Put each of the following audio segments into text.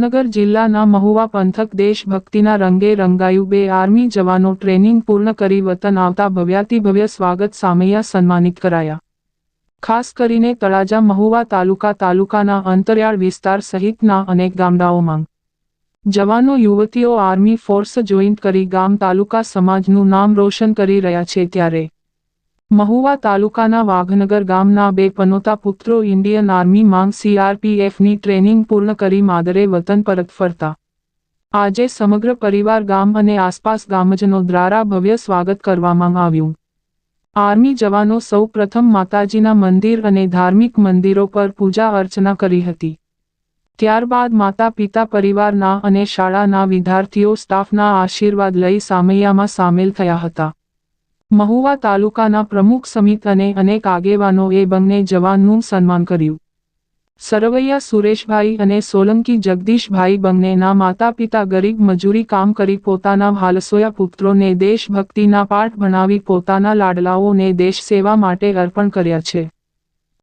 ભાવનગર જિલ્લાના મહુવા પંથક દેશભક્તિના રંગે રંગાયું। 2 આર્મી જવાનો ટ્રેનિંગ પૂર્ણ કરી વતન આવતા ભવ્યાતિભવ્ય સ્વાગત સામૈયા સન્માનિત કરાયા। ખાસ કરીને તળાજા મહુવા તાલુકાના અંતરિયાળ વિસ્તાર સહિતના અનેક ગામડાઓમાં જવાનો યુવતીઓ આર્મી ફોર્સ જોઈન્ટ કરી ગામ તાલુકા સમાજનું નામ રોશન કરી રહ્યા છે। ત્યારે મહુવા તાલુકાના વાઘનગર ગામના 2 પનોતા પુત્રો ઇન્ડિયન આર્મી માંગ CRPFની ટ્રેનિંગ પૂર્ણ કરી માદરે વતન પરત ફરતા આજે સમગ્ર પરિવાર ગામ અને આસપાસ ગામજનો દ્વારા ભવ્ય સ્વાગત કરવામાં આવ્યું। આર્મી જવાનો સૌ પ્રથમ માતાજીના મંદિર અને ધાર્મિક મંદિરો પર પૂજા અર્ચના કરી હતી। ત્યારબાદ માતા પિતા પરિવારના અને શાળાના વિદ્યાર્થીઓ સ્ટાફના આશીર્વાદ લઈ સામૈયામાં સામેલ થયા હતા। મહુવા તાલુકાના પ્રમુખ સમિત અને અનેક આગેવાનોએ બંને જવાનનું સન્માન કર્યું। સરવૈયા સુરેશભાઈ અને સોલંકી જગદીશભાઈ બંનેના માતા પિતા ગરીબ મજૂરી કામ કરી પોતાના હાલસોયા પુત્રોને દેશભક્તિના પાઠ ભણાવી પોતાના લાડલાઓને દેશ સેવા માટે અર્પણ કર્યા છે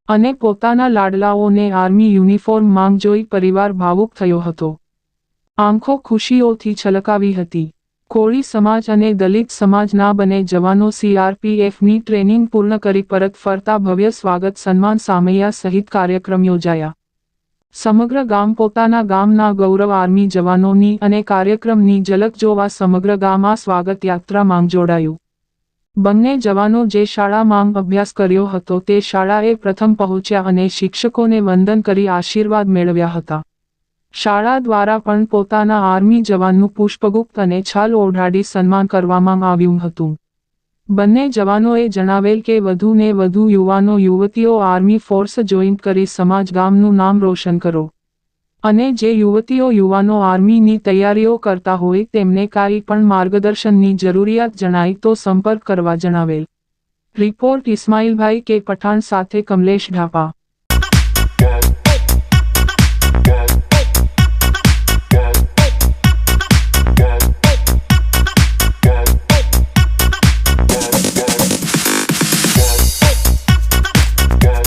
અને પોતાના લાડલાઓને આર્મી યુનિફોર્મ માંગ જોઈ પરિવાર ભાવુક થયો હતો। આંખો ખુશીઓથી છલકાવી હતી। કોળી સમાજ અને દલિત સમાજના બંને જવાનો CRPFની ટ્રેનિંગ પૂર્ણ કરી પરત ફરતા ભવ્ય સ્વાગત સન્માન સામૈયા સહિત કાર્યક્રમ યોજાયા। સમગ્ર ગામ પોતાના ગામના ગૌરવ આર્મી જવાનોની અને કાર્યક્રમની ઝલક જોવા સમગ્ર ગામ આ સ્વાગત યાત્રામાં જોડાયું। બંને જવાનો જે શાળામાં અભ્યાસ કર્યો હતો તે શાળાએ પ્રથમ પહોંચ્યા અને શિક્ષકોને વંદન કરી આશીર્વાદ મેળવ્યા હતા। શાળા દ્વારા પણ પોતાના આર્મી જવાનનું પુષ્પગુચ્છ અને છાલ ઓઢાડી સન્માન કરવામાં આવ્યું હતું। બંને જવાનોએ જણાવેલ કે વધુને વધુ યુવાનો યુવતીઓ આર્મી ફોર્સ જોઈન્ટ કરી સમાજ ગામનું નામ રોશન કરો અને જે યુવતીઓ યુવાનો આર્મીની તૈયારીઓ કરતા હોય તેમને કાંઈ પણ માર્ગદર્શનની જરૂરિયાત જણાય તો સંપર્ક કરવા જણાવેલ। રિપોર્ટ ઇસ્માઇલભાઈ કે પઠાણ સાથે કમલેશ ઢાપા।